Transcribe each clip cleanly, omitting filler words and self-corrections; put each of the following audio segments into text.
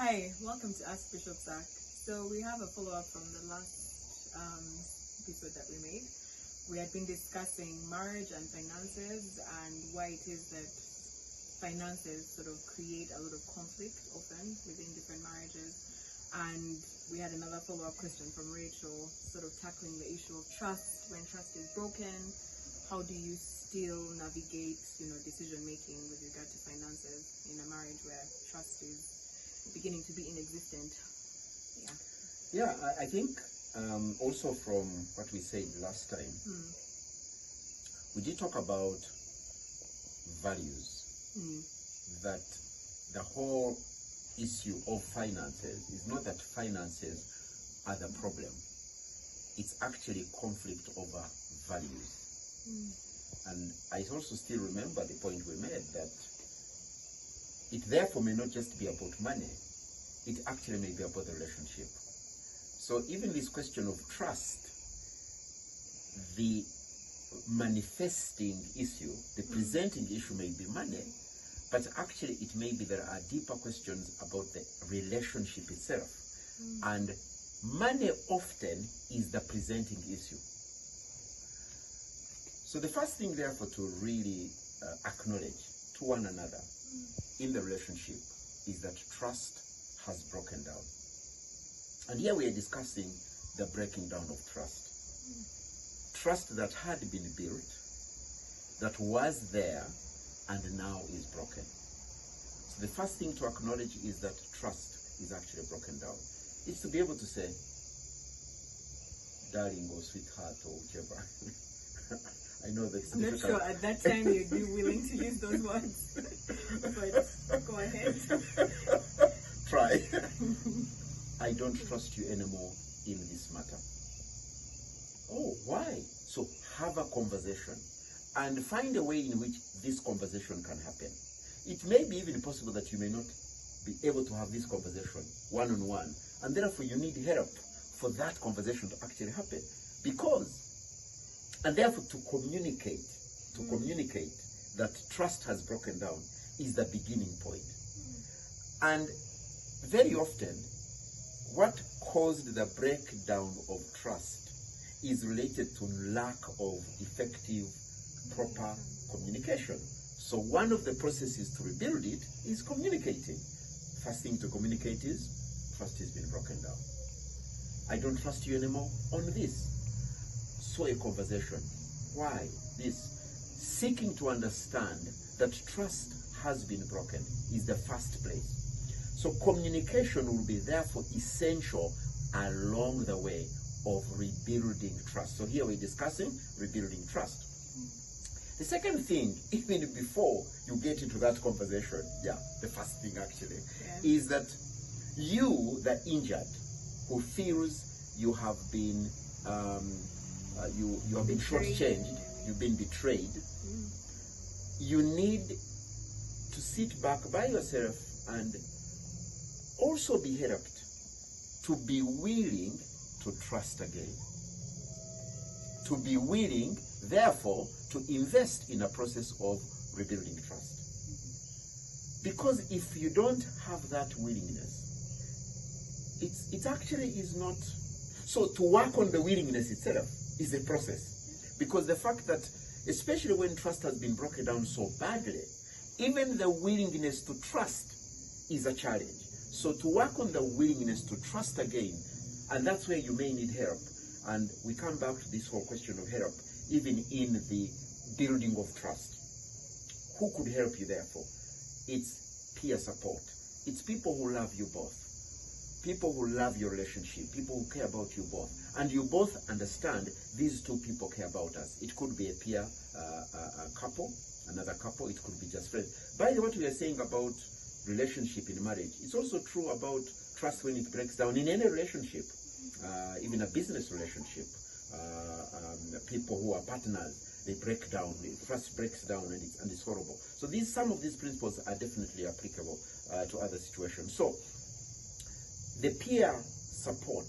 Hi, welcome to Ask Bishop Zac. So we have a follow-up from the last episode that we made. We had been discussing marriage and finances and why it is that finances sort of create a lot of conflict often within different marriages. And we had another follow-up question from Rachel, sort of tackling the issue of trust. When trust is broken, how do you still navigate, decision making with regard to finances in a marriage where trust is beginning to be inexistent? I think also from what we said last time, we did talk about values, that the whole issue of finances is not that finances are the problem, it's actually conflict over values. And I also still remember the point we made that it therefore may not just be about money, it actually may be about the relationship. So even this question of trust, the manifesting issue, the presenting issue may be money, but actually it may be there are deeper questions about the relationship itself. And money often is the presenting issue. So the first thing therefore to really acknowledge to one another in the relationship is that trust has broken down. And here we are discussing the breaking down of trust. Trust that had been built, that was there, and now is broken. So the first thing to acknowledge is that trust is actually broken down. It's to be able to say, darling or sweetheart or whichever. I know that's I'm not sure at that time you'd be willing to use those words, but go ahead. Try. I don't trust you anymore in this matter. Oh, why? So have a conversation and find a way in which this conversation can happen. It may be even possible that you may not be able to have this conversation one-on-one, and therefore you need help for that conversation to actually happen. And therefore to communicate that trust has broken down is the beginning point. And very often, what caused the breakdown of trust is related to lack of effective, proper communication. So one of the processes to rebuild it is communicating. First thing to communicate is, trust has been broken down. I don't trust you anymore on this. So a conversation. Why this? Seeking to understand that trust has been broken is the first place. So communication will be therefore essential along the way of rebuilding trust. So here we're discussing rebuilding trust. The second thing, even before you get into that conversation, the first thing actually, is that you, the injured, who feels you have been you have been shortchanged, you've been betrayed, you need to sit back by yourself and also be helped to be willing to trust again. To be willing, therefore, to invest in a process of rebuilding trust. Because if you don't have that willingness, it actually is not. So to work on the willingness itself is a process. Because the fact that, especially when trust has been broken down so badly, even the willingness to trust is a challenge. So to work on the willingness to trust again, and that's where you may need help. And we come back to this whole question of help, even in the building of trust. Who could help you therefore? It's peer support. It's people who love you both. People who love your relationship, people who care about you both. And you both understand these two people care about us. It could be a peer couple, another couple, it could be just friends. By the way, what we are saying about relationship in marriage, it's also true about trust when it breaks down in any relationship, even a business relationship. People who are partners, they break down, the trust breaks down, and it's horrible. So some of these principles are definitely applicable to other situations. So the peer support,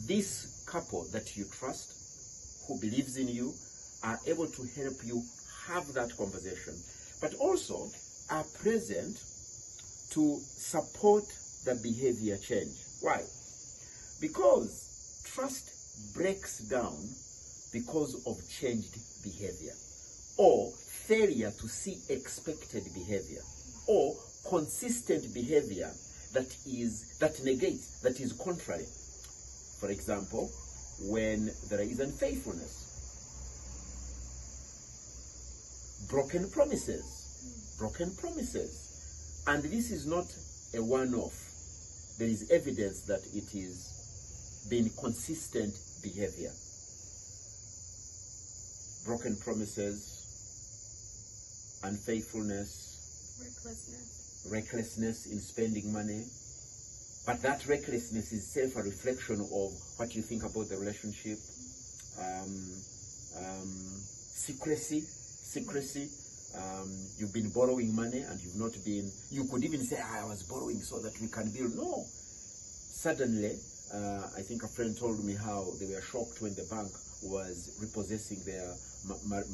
this couple that you trust, who believes in you, are able to help you have that conversation, but also are present to support the behavior change. Why? Because trust breaks down because of changed behavior, or failure to see expected behavior, or consistent behavior that negates, that is contrary. For example, when there is unfaithfulness, broken promises, and this is not a one-off. There is evidence that it is been consistent behavior. Broken promises, unfaithfulness, recklessness in spending money. But that recklessness is itself a reflection of what you think about the relationship. Secrecy. You've been borrowing money and you've not been, you could even say, I was borrowing so that we can build. No. Suddenly, I think a friend told me how they were shocked when the bank was repossessing their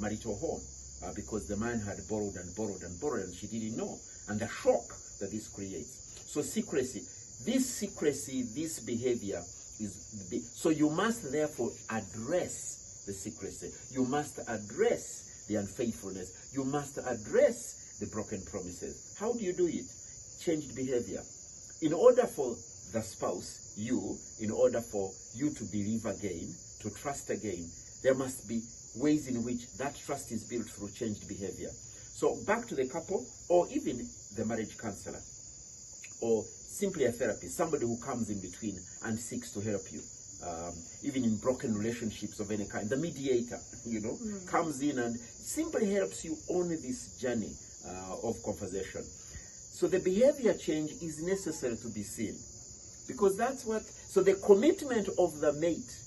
marital home because the man had borrowed and she didn't know. And the shock that this creates. So secrecy. This behavior is, so you must therefore address the secrecy. You must address the unfaithfulness. You must address the broken promises. How do you do it? Changed behavior. In order for the spouse, in order for you to believe again, to trust again, there must be ways in which that trust is built through changed behavior. So back to the couple, or even the marriage counselor, or simply a therapist, somebody who comes in between and seeks to help you. Even in broken relationships of any kind, the mediator, comes in and simply helps you on this journey of conversation. So the behavior change is necessary to be seen, because that's what, so the commitment of the mate,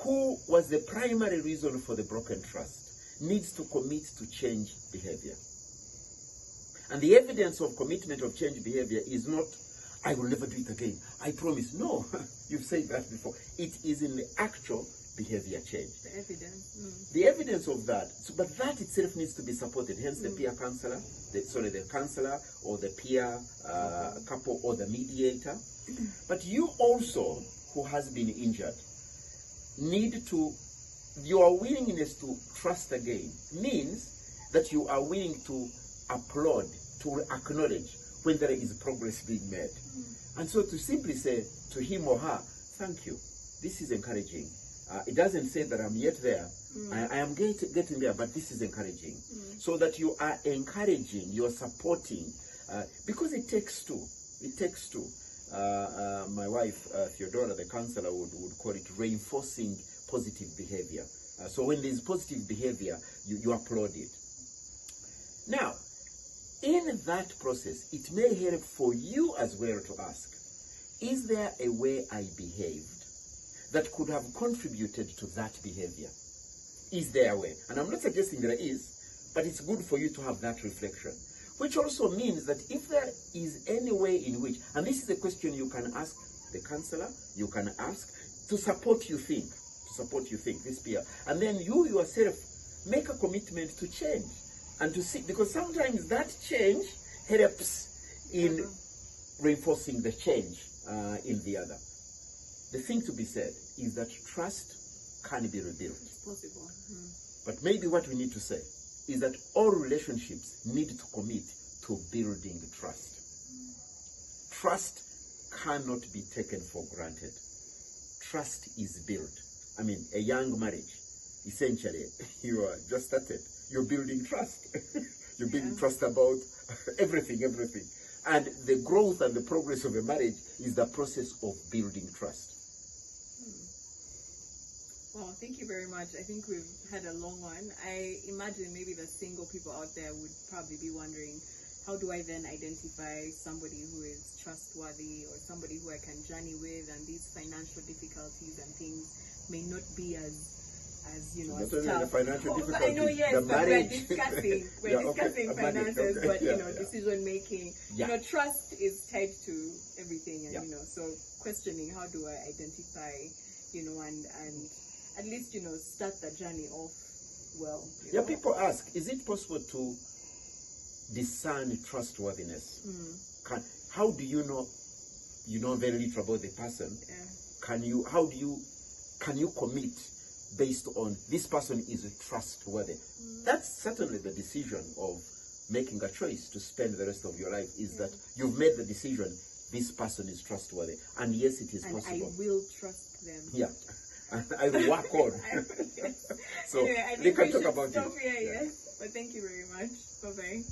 who was the primary reason for the broken trust, needs to commit to change behavior. And the evidence of commitment of change behavior is not, I will never do it again, I promise. No, you've said that before. It is in the actual behavior change. The evidence. The evidence of that. So, but that itself needs to be supported. Hence the peer counselor, the counselor or the peer couple or the mediator. But you also, who has been injured, need to, your willingness to trust again means that you are willing to applaud, to acknowledge when there is progress being made. And so to simply say to him or her, thank you, this is encouraging. It doesn't say that I'm yet there. I am getting there, but this is encouraging. So that you are encouraging, you're supporting, because it takes two. It takes two. My wife, Theodora, the counselor, would call it reinforcing positive behavior. So when there's positive behavior, you applaud it. Now, in that process, it may help for you as well to ask, is there a way I behaved that could have contributed to that behavior? Is there a way? And I'm not suggesting there is, but it's good for you to have that reflection. Which also means that if there is any way in which, and this is a question you can ask the counselor, you can ask to support you think, this peer. And then you yourself make a commitment to change. And to see, because sometimes that change helps in reinforcing the change in the other. The thing to be said is that trust can be rebuilt. It's possible. But maybe what we need to say is that all relationships need to commit to building trust. Trust cannot be taken for granted. Trust is built. I mean, a young marriage, essentially, you are just started. You're building trust. You're building trust about everything. And the growth and the progress of a marriage is the process of building trust. Well, thank you very much. I think we've had a long one. I imagine maybe the single people out there would probably be wondering, how do I then identify somebody who is trustworthy or somebody who I can journey with, and these financial difficulties and things may not be as not only the financial difficulties, I know, yes, the but marriage. we're discussing finances, but decision making. Yeah. Trust is tied to everything, and so questioning, how do I identify, and at least start the journey off well. People ask, is it possible to discern trustworthiness? How do you know you know very little about the person, Yeah. can you commit based on this person is trustworthy? That's certainly the decision of making a choice to spend the rest of your life, is that you've made the decision, this person is trustworthy. And yes, it is And possible. I will trust them. Yeah. And I will work on. Yes. So Anyway, I we think can we talk should about stop it. here, Yeah. yes. But thank you very much. Bye-bye.